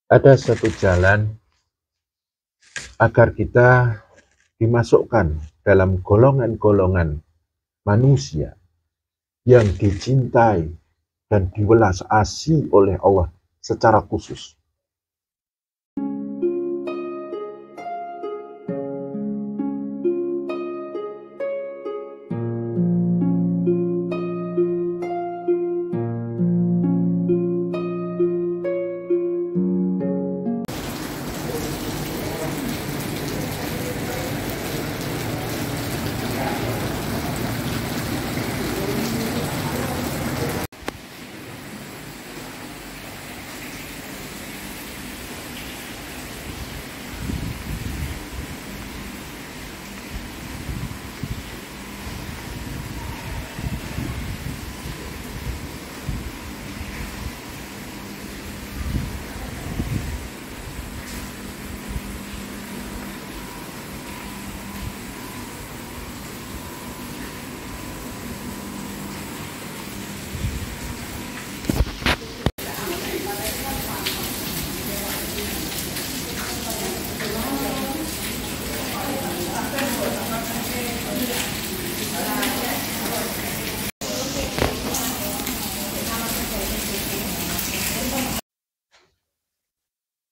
Ada satu jalan agar kita dimasukkan dalam golongan-golongan manusia yang dicintai dan diwelas asih oleh Allah secara khusus.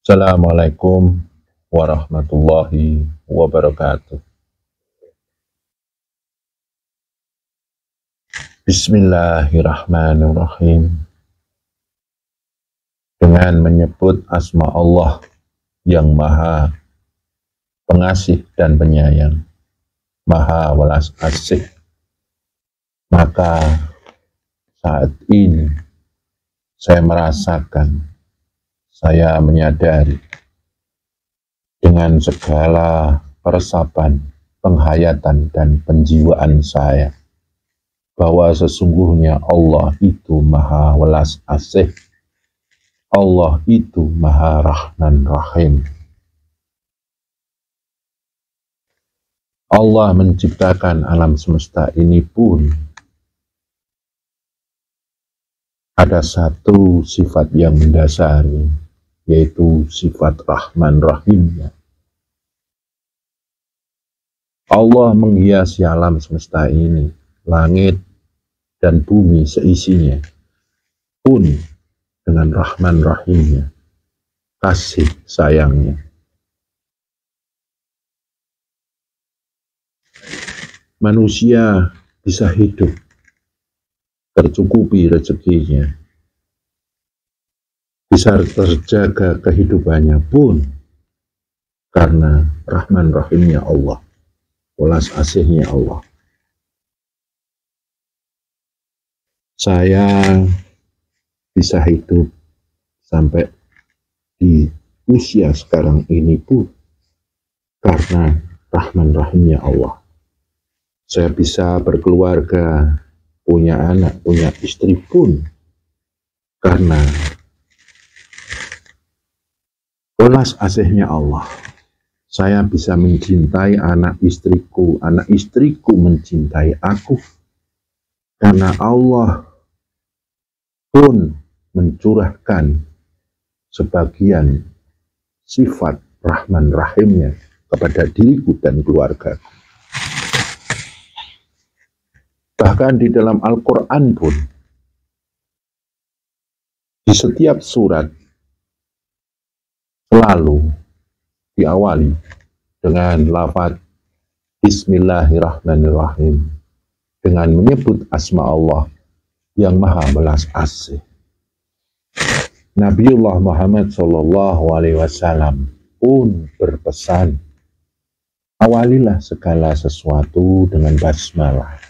Assalamualaikum warahmatullahi wabarakatuh. Bismillahirrahmanirrahim. Dengan menyebut asma Allah yang Maha Pengasih dan Penyayang, Maha Welas Asih, maka saat ini saya merasakan, saya menyadari dengan segala peresapan, penghayatan, dan penjiwaan saya bahwa sesungguhnya Allah itu Maha Welas Asih, Allah itu Maha Rahman Rahim. Allah menciptakan alam semesta ini pun ada satu sifat yang mendasari, yaitu sifat Rahman Rahimnya. Allah menghiasi alam semesta ini, langit dan bumi seisinya, pun dengan Rahman Rahimnya, kasih sayangnya. Manusia bisa hidup, tercukupi rezekinya, bisa terjaga kehidupannya pun karena Rahman Rahimnya Allah, welas asihnya Allah. Saya bisa hidup sampai di usia sekarang ini pun karena Rahman Rahimnya Allah. Saya bisa berkeluarga, punya anak, punya istri pun karena welas asihnya Allah. Saya bisa mencintai anak istriku mencintai aku, karena Allah pun mencurahkan sebagian sifat Rahman Rahimnya kepada diriku dan keluargaku. Bahkan di dalam Al-Quran pun, di setiap surat selalu diawali dengan lafaz Bismillahirrahmanirrahim, dengan menyebut asma Allah yang Maha Welas Asih. Nabiullah Muhammad SAW pun berpesan, awalilah segala sesuatu dengan basmalah,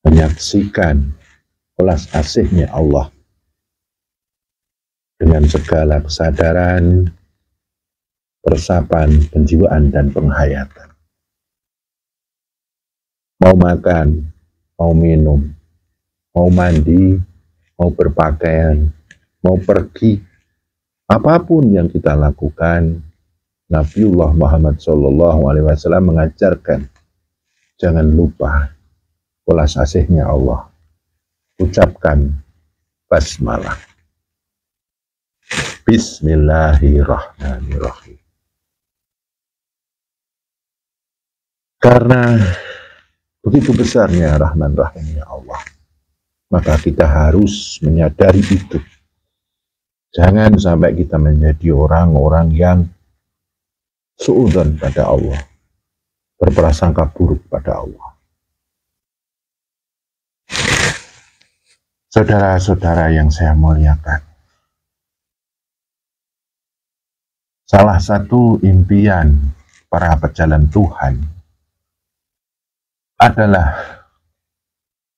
menyaksikan welas asihnya Allah dengan segala kesadaran, peresapan, penjiwaan, dan penghayatan. Mau makan, mau minum, mau mandi, mau berpakaian, mau pergi, apapun yang kita lakukan, Nabiullah Muhammad SAW mengajarkan, jangan lupa welas asihnya Allah. Ucapkan basmalah. Bismillahirrahmanirrahim. Karena begitu besarnya Rahman Rahimnya Allah, maka kita harus menyadari itu. Jangan sampai kita menjadi orang-orang yang suudzon pada Allah, berprasangka buruk pada Allah. Saudara-saudara yang saya muliakan, salah satu impian para pejalan Tuhan adalah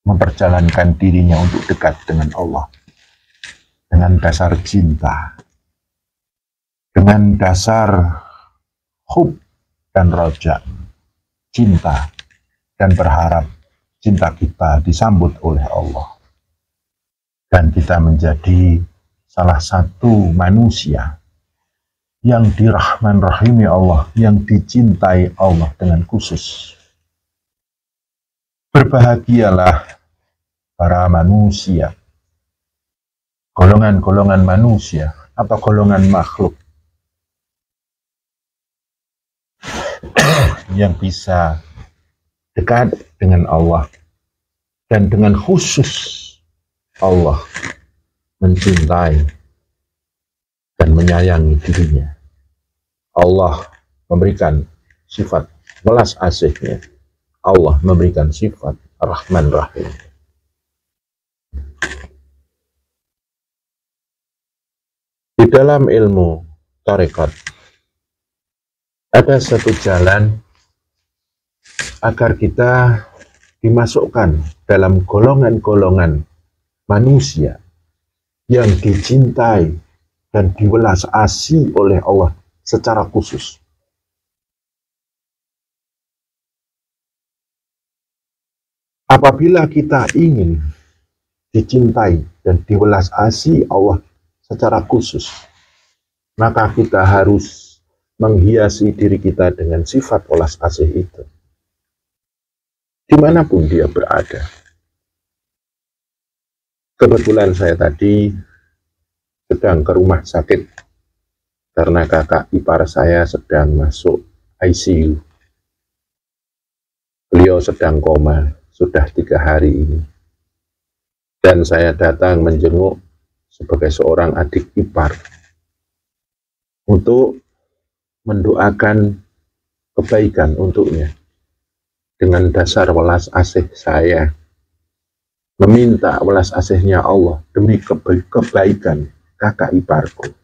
memperjalankan dirinya untuk dekat dengan Allah dengan dasar cinta, dengan dasar hub dan roja, cinta dan berharap cinta kita disambut oleh Allah, dan kita menjadi salah satu manusia yang dirahman rahimi Allah, yang dicintai Allah dengan khusus. Berbahagialah para manusia, golongan-golongan manusia atau golongan makhluk yang bisa dekat dengan Allah, dan dengan khusus Allah mencintai dan menyayangi dirinya. Allah memberikan sifat welas asihnya. Allah memberikan sifat Rahman Rahim. Di dalam ilmu tarekat ada satu jalan agar kita dimasukkan dalam golongan-golongan manusia yang dicintai dan diwelas asih oleh Allah secara khusus. Apabila kita ingin dicintai dan diwelas asih Allah secara khusus, maka kita harus menghiasi diri kita dengan sifat welas asih itu, dimanapun dia berada. Kebetulan saya tadi sedang ke rumah sakit karena kakak ipar saya sedang masuk ICU. Beliau sedang koma sudah 3 hari ini, dan saya datang menjenguk sebagai seorang adik ipar untuk mendoakan kebaikan untuknya. Dengan dasar welas asih saya meminta welas asihnya Allah demi kebaikan kakak iparku,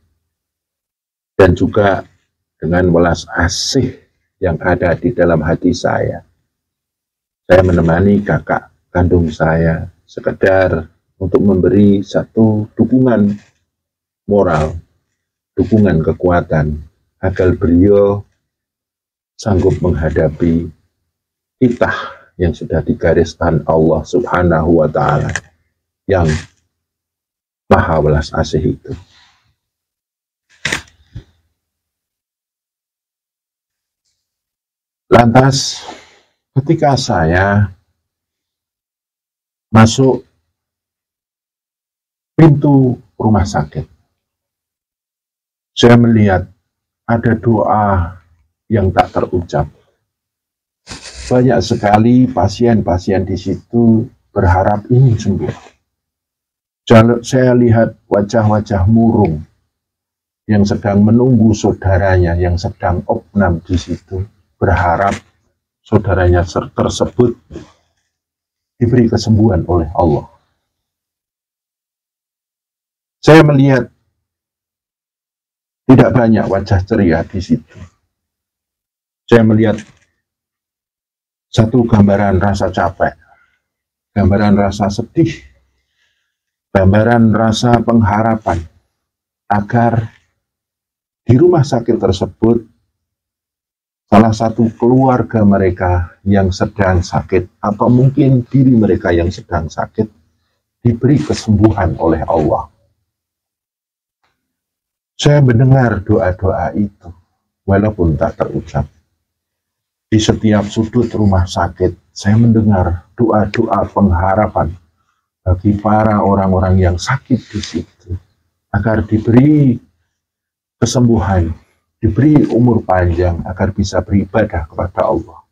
dan juga dengan welas asih yang ada di dalam hati saya menemani kakak kandung saya sekedar untuk memberi satu dukungan moral, dukungan kekuatan agar beliau sanggup menghadapi titah yang sudah digariskan Allah Subhanahu wa Ta'ala yang maha welas asih itu. Lantas ketika saya masuk pintu rumah sakit, saya melihat ada doa yang tak terucap. Banyak sekali pasien-pasien di situ berharap ingin sembuh. Saya lihat wajah-wajah murung yang sedang menunggu saudaranya yang sedang opnam di situ, berharap saudaranya tersebut diberi kesembuhan oleh Allah. Saya melihat tidak banyak wajah ceria di situ. Saya melihat satu gambaran rasa capek, gambaran rasa sedih, gambaran rasa pengharapan agar di rumah sakit tersebut salah satu keluarga mereka yang sedang sakit, atau mungkin diri mereka yang sedang sakit, diberi kesembuhan oleh Allah. Saya mendengar doa-doa itu, walaupun tak terucap. Di setiap sudut rumah sakit, saya mendengar doa-doa pengharapan bagi para orang-orang yang sakit di situ, agar diberi kesembuhan, diberi umur panjang agar bisa beribadah kepada Allah.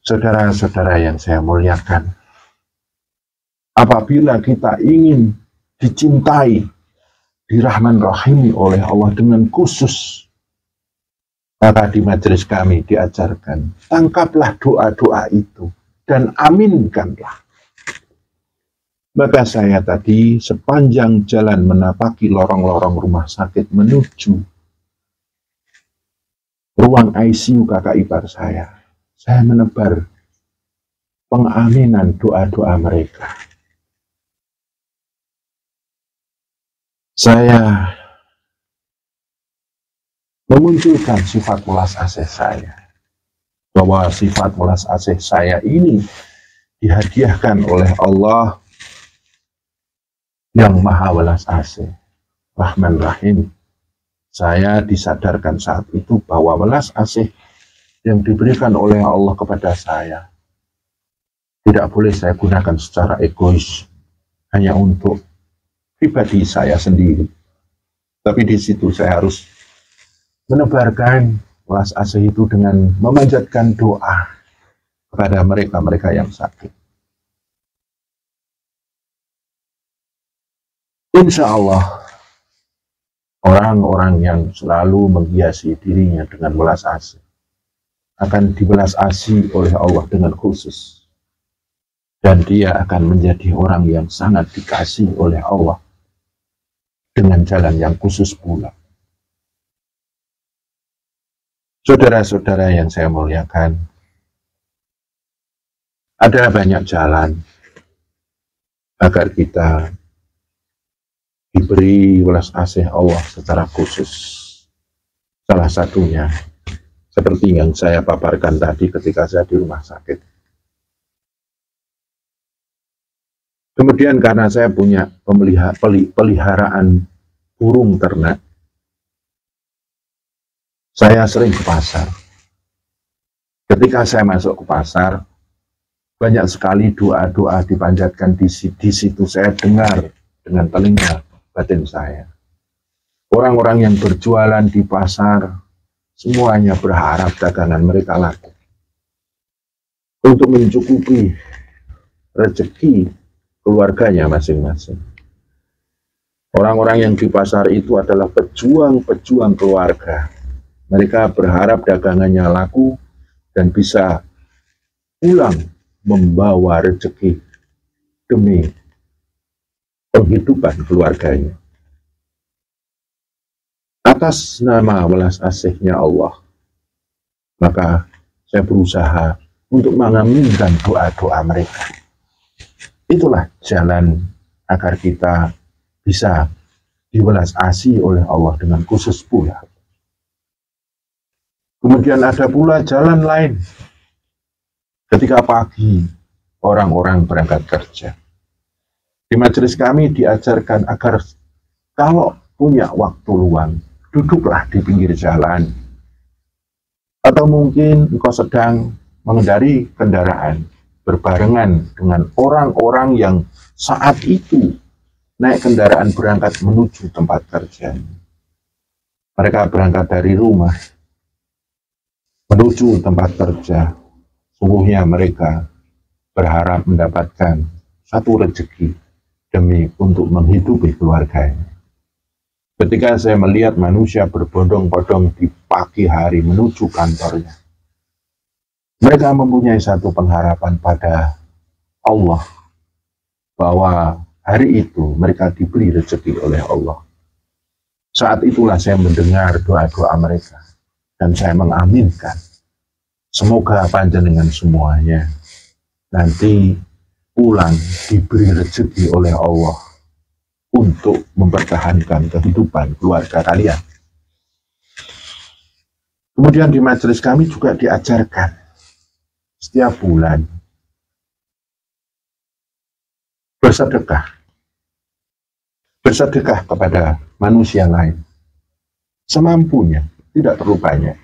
Saudara-saudara yang saya muliakan, apabila kita ingin dicintai, dirahmani oleh Allah dengan khusus, maka di majelis kami diajarkan, tangkaplah doa-doa itu dan aminkanlah. Maka saya tadi sepanjang jalan menapaki lorong-lorong rumah sakit menuju ruang ICU kakak ipar saya menebar pengaminan doa-doa mereka. Saya memunculkan sifat welas asih saya, bahwa sifat welas asih saya ini dihadiahkan oleh Allah yang Maha Welas Asih, Rahman Rahim. Saya disadarkan saat itu bahwa welas asih yang diberikan oleh Allah kepada saya tidak boleh saya gunakan secara egois, hanya untuk pribadi saya sendiri. Tapi di situ saya harus menebarkan welas asih itu dengan memanjatkan doa kepada mereka-mereka yang sakit. Insya Allah, orang-orang yang selalu menghiasi dirinya dengan welas asih akan diwelas asih oleh Allah dengan khusus. Dan dia akan menjadi orang yang sangat dikasih oleh Allah dengan jalan yang khusus pula. Saudara-saudara yang saya muliakan, ada banyak jalan agar kita diberi welas asih Allah secara khusus. Salah satunya, seperti yang saya paparkan tadi ketika saya di rumah sakit. Kemudian karena saya punya peliharaan burung ternak, saya sering ke pasar. Ketika saya masuk ke pasar, banyak sekali doa-doa dipanjatkan di situ saya dengar dengan telinga batin saya. Orang-orang yang berjualan di pasar semuanya berharap dagangan mereka laku untuk mencukupi rezeki keluarganya masing-masing. Orang-orang yang di pasar itu adalah pejuang-pejuang keluarga. Mereka berharap dagangannya laku dan bisa pulang membawa rezeki demi penghidupan keluarganya. Atas nama welas asihnya Allah, maka saya berusaha untuk mengaminkan doa-doa mereka. Itulah jalan agar kita bisa diwelas asih oleh Allah dengan khusus pula. Kemudian ada pula jalan lain. Ketika pagi orang-orang berangkat kerja, di majelis kami diajarkan agar kalau punya waktu luang, duduklah di pinggir jalan. Atau mungkin engkau sedang mengendari kendaraan berbarengan dengan orang-orang yang saat itu naik kendaraan berangkat menuju tempat kerja. Mereka berangkat dari rumah menuju tempat kerja. Sungguhnya mereka berharap mendapatkan satu rezeki demi untuk menghidupi keluarganya. Ketika saya melihat manusia berbondong-bondong di pagi hari menuju kantornya, mereka mempunyai satu pengharapan pada Allah bahwa hari itu mereka diberi rezeki oleh Allah. Saat itulah saya mendengar doa-doa mereka dan saya mengaminkan. Semoga panjenengan semuanya nanti pulang diberi rezeki oleh Allah untuk mempertahankan kehidupan keluarga kalian. Kemudian di majelis kami juga diajarkan setiap bulan bersedekah kepada manusia lain semampunya, tidak terlalu banyak,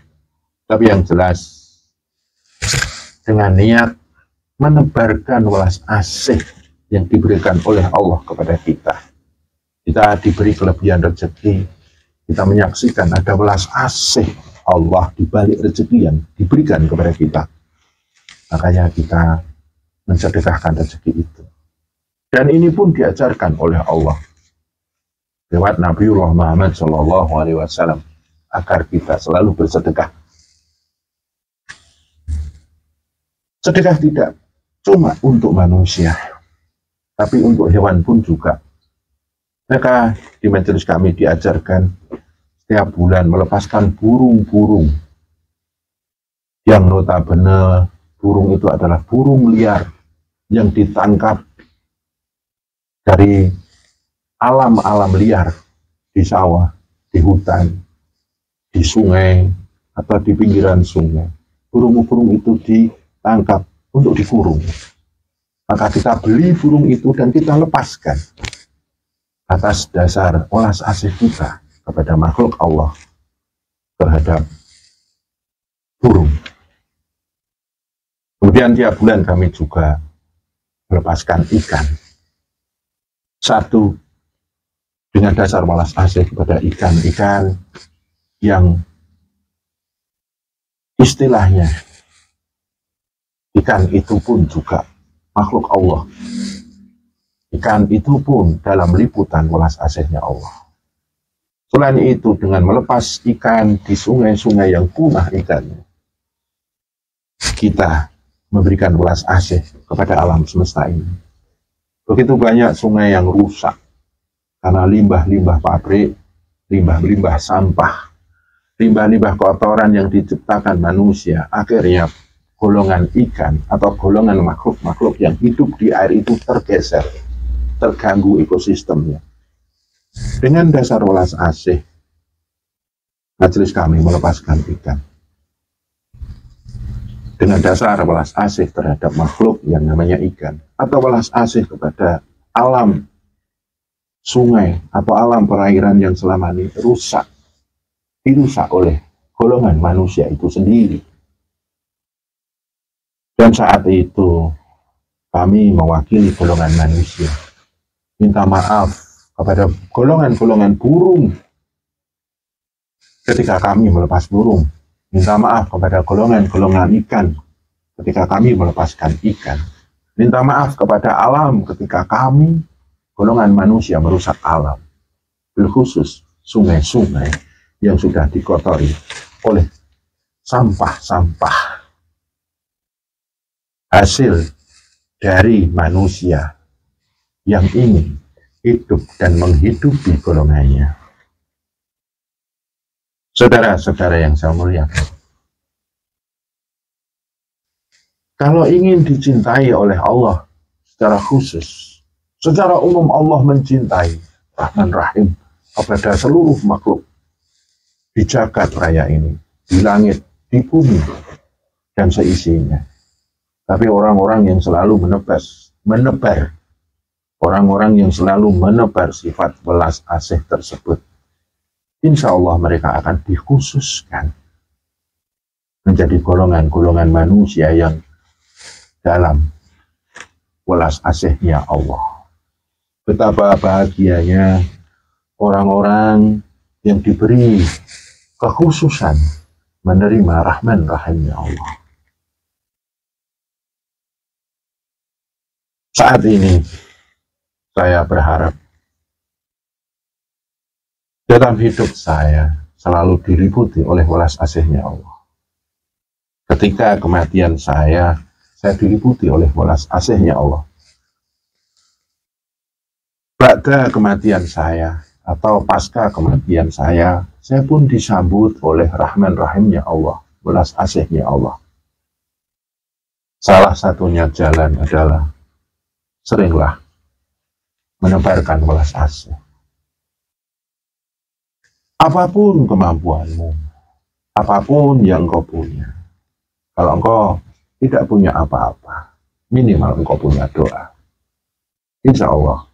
tapi yang jelas dengan niat menebarkan welas asih yang diberikan oleh Allah kepada kita. kita diberi kelebihan rezeki, kita menyaksikan ada belas asih Allah di balik rezeki yang diberikan kepada kita. Makanya kita mensedekahkan rezeki itu. Dan ini pun diajarkan oleh Allah lewat Nabiullah Muhammad SAW agar kita selalu bersedekah. Sedekah tidak cuma untuk manusia, tapi untuk hewan pun juga. Maka di majelis kami diajarkan setiap bulan melepaskan burung-burung yang notabene burung itu adalah burung liar yang ditangkap dari alam-alam liar, di sawah, di hutan, di sungai, atau di pinggiran sungai. Burung-burung itu ditangkap untuk dikurung. Maka kita beli burung itu dan kita lepaskan atas dasar welas asih kita kepada makhluk Allah terhadap burung. Kemudian tiap bulan kami juga melepaskan ikan. Satu, dengan dasar welas asih kepada ikan-ikan yang istilahnya ikan itu pun juga makhluk Allah. Ikan itu pun dalam liputan welas asihnya Allah. Selain itu, dengan melepas ikan di sungai-sungai yang punah ikannya, kita memberikan welas asih kepada alam semesta ini. Begitu banyak sungai yang rusak karena limbah-limbah pabrik, limbah-limbah sampah, limbah-limbah kotoran yang diciptakan manusia. Akhirnya golongan ikan atau golongan makhluk-makhluk yang hidup di air itu tergeser, terganggu ekosistemnya. Dengan dasar welas asih, majelis kami melepaskan ikan. Dengan dasar welas asih terhadap makhluk yang namanya ikan, atau welas asih kepada alam sungai atau alam perairan yang selama ini dirusak oleh golongan manusia itu sendiri. Dan saat itu kami mewakili golongan manusia minta maaf kepada golongan-golongan burung ketika kami melepas burung, minta maaf kepada golongan-golongan ikan ketika kami melepaskan ikan, minta maaf kepada alam ketika kami golongan manusia merusak alam, terkhusus sungai-sungai yang sudah dikotori oleh sampah-sampah hasil dari manusia yang ingin hidup dan menghidupi golongannya. Saudara-saudara yang saya muliakan, kalau ingin dicintai oleh Allah secara khusus, secara umum Allah mencintai Rahman Rahim kepada seluruh makhluk di jagat raya ini, di langit, di bumi, dan seisinya. Tapi orang-orang yang selalu menebar, orang-orang yang selalu menebar sifat welas asih tersebut, insya Allah mereka akan dikhususkan menjadi golongan-golongan manusia yang dalam welas asihnya Allah. Betapa bahagianya orang-orang yang diberi kekhususan menerima Rahman Rahimnya Allah. Saat ini saya berharap dalam hidup saya selalu diliputi oleh welas asihnya Allah. Ketika kematian saya diliputi oleh welas asihnya Allah. Pada kematian saya atau pasca kematian saya pun disambut oleh Rahman Rahimnya Allah, welas asihnya Allah. Salah satunya jalan adalah seringlah menebarkan welas asih. Apapun kemampuanmu, apapun yang engkau punya, kalau engkau tidak punya apa-apa, minimal engkau punya doa. Insya Allah,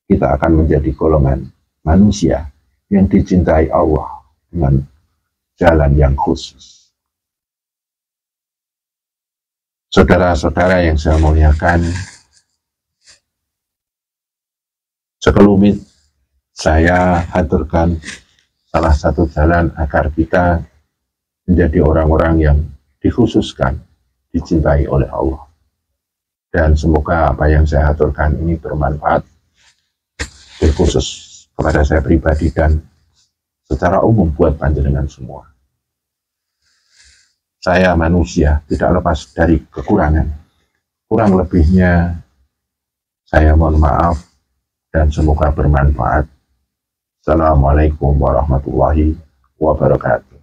kita akan menjadi golongan manusia yang dicintai Allah dengan jalan yang khusus. Saudara-saudara yang saya muliakan, sekelumit saya haturkan salah satu jalan agar kita menjadi orang-orang yang dikhususkan, dicintai oleh Allah. Dan semoga apa yang saya haturkan ini bermanfaat, terkhusus kepada saya pribadi dan secara umum buat panjenengan semua. Saya manusia, tidak lepas dari kekurangan. Kurang lebihnya saya mohon maaf dan semoga bermanfaat. Assalamualaikum warahmatullahi wabarakatuh.